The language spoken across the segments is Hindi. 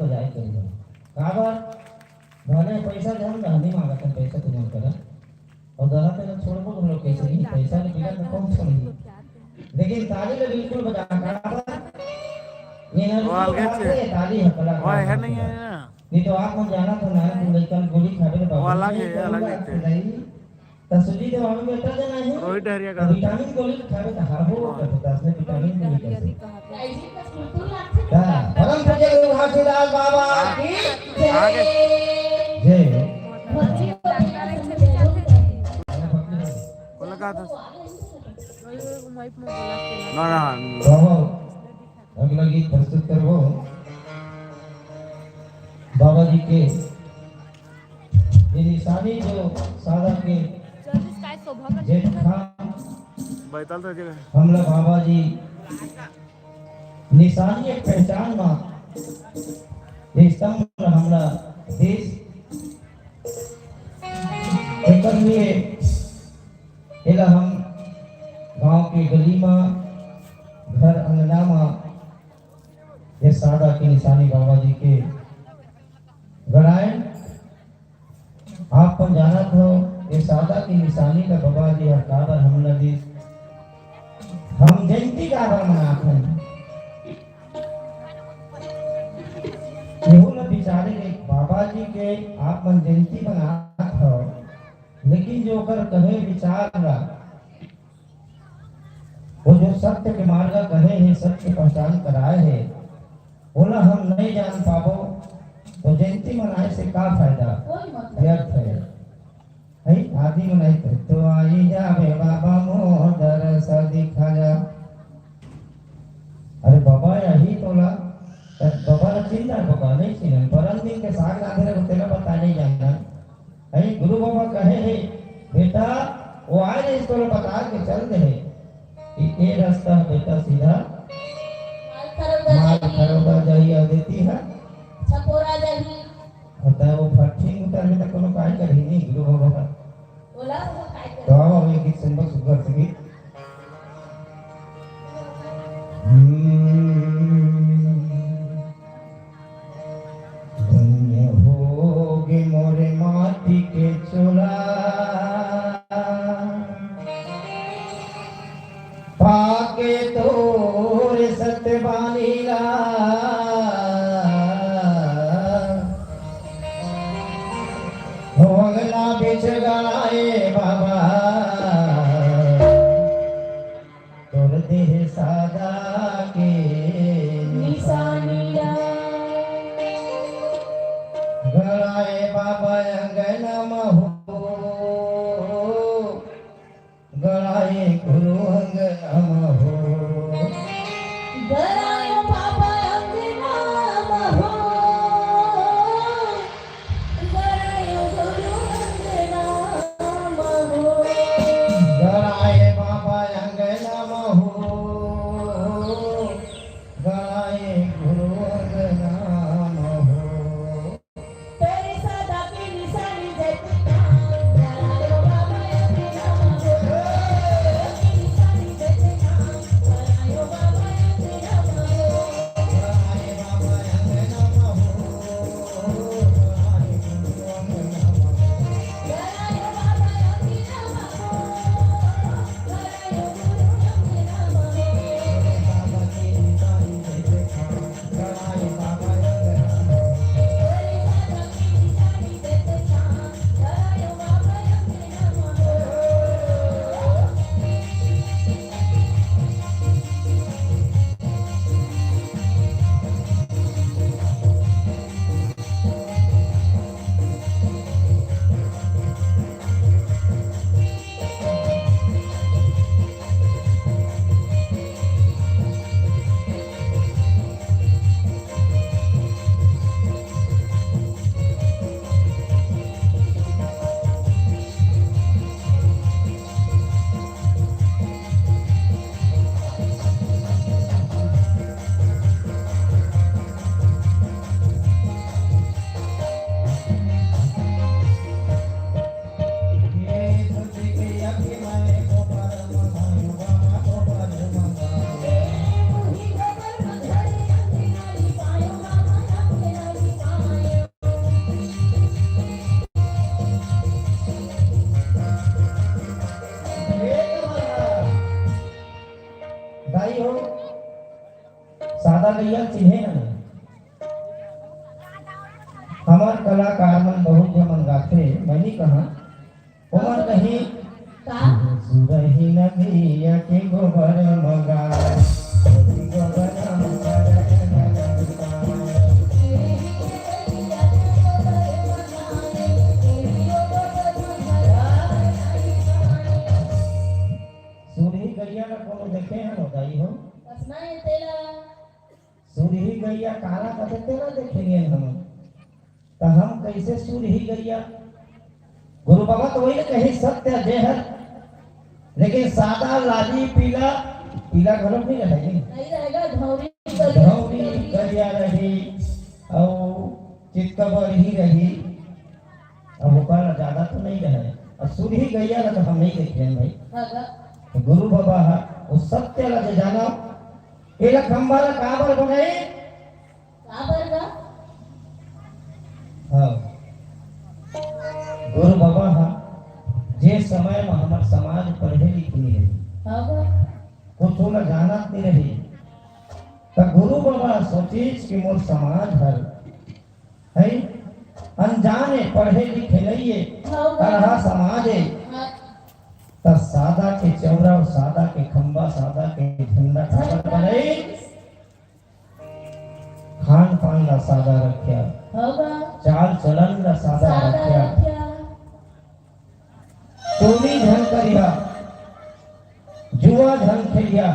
बजाय करियो काबर भले पैसा जम नहीं मांगत पैसा तो जम कर और दरा तेरा छोड़बो हम लोग कैसे नहीं पैसा के बिना तो कौन छोड़ी लेकिन ताली ले बिल्कुल बजा काबर ये ना ताली है कला वो है नहीं है ना नहीं तो आप हम जाना तो ना तुम लड़का गोली खावे तो वो अलग है अलग है तसली तो हम बेटा देना है रोहित हरिया का विटामिन गोली खावे तो हाबो करता है उसमें विटामिन गोली कैसे परम पूज्य गुरु घासीदास बाबा की आगे जय बोला का था ना ना अगला गीत प्रस्तुत करबो बाबा जी के ये निशानी जो सादा के बैतल तो जगह हमला बाबा जी निशानी एक पहचान मा ये स्तंभ हमला देश एक लिए एला हम गांव के गली में घर अंगना में ये सादा की निशानी बाबा जी के गड़ाए आप पर जाना हो ये सादा की निशानी का बाबा जी और काबर हम लगी हम जयंती काबर मनाते हैं न बिचारे के बाबा जी के आप मन जयंती मनात हो लेकिन जो कर कहे विचार रहा वो जो सत्य के मार्ग कहे हैं सत्य पहचान कराए हैं बोला हम नहीं जान पाबो तो जयंती मनाए से क्या फायदा व्यर्थ है आदि मनाई तो आई जावे बाबा मोदर सा दिखा जा अरे बाबा यही तोला बाबा चिंता बाबा नहीं चिन्ह परम दिन के साग राधे रे तेरा बता नहीं जानना गुरु बाबा कहे है बेटा वो आए इसको बता के चल दे ये रास्ता बेटा सीधा माल खरोगा जाइए देती है छपोरा जाही होता है वो फटिंग उतर में तो कोनो काय कर ही नहीं गुरु बाबा का बोला वो काय कर तो हम एक गीत सुनबो सुगर संगीत धन्य होगे मोरे माटी के चोला पाके तोर सतबानी ला होगला बिच गलाए बाबा तोर देह सादा के दाई हो सादा गैया चिन्हे न हमार कलाकार मन बहुत जमन गाथे मैंने कहा उमर कहीं का सुरही नदिया के गोबर मगा गोबर सूरही गैया का कोनो देखे हैं नो दाई हो कसमाए तेला सूरही गैया काला कते तेरा देखेंगे हम तो हम कैसे सूरही गैया गुरु बाबा तो वही कहे सत्य जहर लेकिन सादा लाली पीला पीला घरों नहीं रहेगी नहीं रहेगा धौरी धौरी गैया रही और चितकबर ही रही अब वो काला ज्यादा तो नहीं रहे और सूरही गैया तो हम नहीं देखे हैं भाई हागा तो गुरु बाबा है वो सत्य लगे जाना एला खंबाला काबर बनाई काबर का हाँ गुरु बाबा हा जे समय में हमार समाज पढ़े लिखे नहीं रही हागा कुछ न जानत नहीं रही तो गुरु बाबा सोचीज कि मोर समाज है अनजाने पढ़े लिखे नहीं है तरह समाज है हाँ तो सादा के चौरा और सादा के खंबा सादा के झंडा काबर बनाई खान पान ला सादा रखा हागा चाल चलन ला सादा सादा रखा रखिया टोली धन करिया जुआ धन खेलिया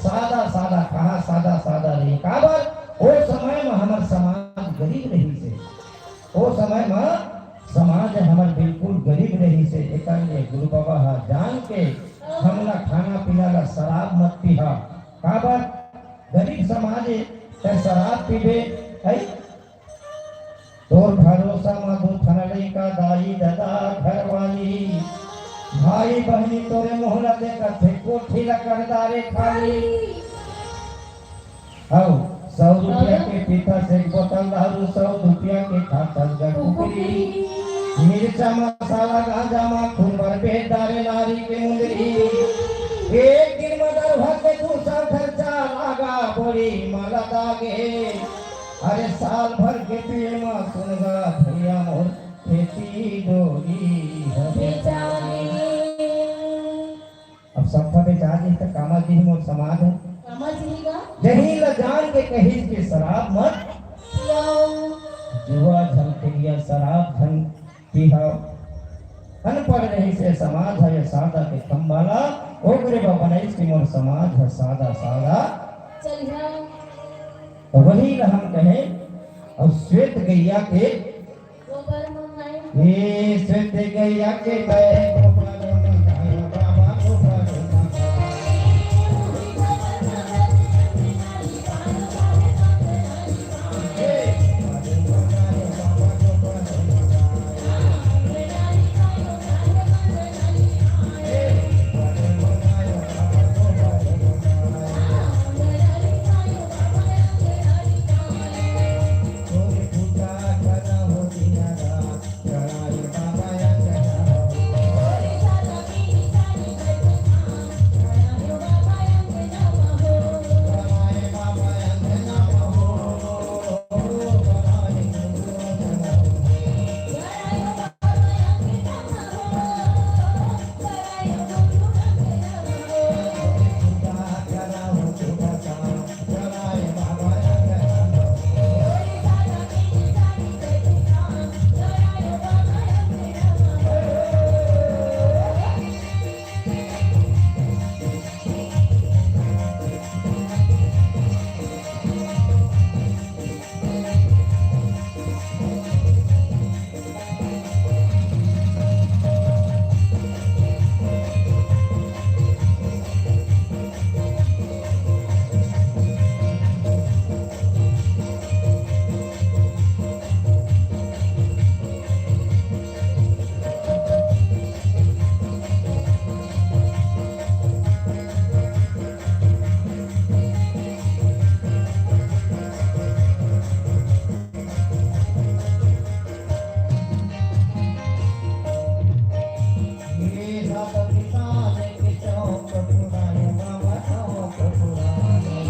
सादा सादा कहा सादा सादा रही काबर वो समय में हमार समाज गरीब रही से वो समय में समाज हमार बिल्कुल गरीब रही से एकांगे गुरु बाबा हा जान के हमला खाना पीना ला शराब मत पीहा काबर गरीब समाज है ते शराब पीबे है तोर भरोसा में दो थनड़ी का दाई दादा घर वाली भाई बहनी तोरे मोहला देखा थे कोठी ला करदारे खाली आओ 100 रुपया के पीता से एक बोतल दारू 100 रुपया के खाता गटुकरी मिर्चा मसाला गांजा माखून भर बेदारे नारी के मुंदरी एक दिन मदर भागे दूसरा खर्चा लागा बड़ी माला दागे अरे साल भर के प्रेम सुनगा भैया मोर खेती डोरी हरे अब सब बेचा जी तक कामा जी मोर समाज है समझ लीगा यही ल जान के कही के शराब मत जुआ धन पिया शराब धन पीहा अनपढ़ रही से समाज है सादा के खंबाला ओकरे बाबा नहीं कि मोर समाज है सादा सादा चल जा तो वही ला हम कहे और श्वेत गैया के गोबर मंगाए ये श्वेत गैया के मैं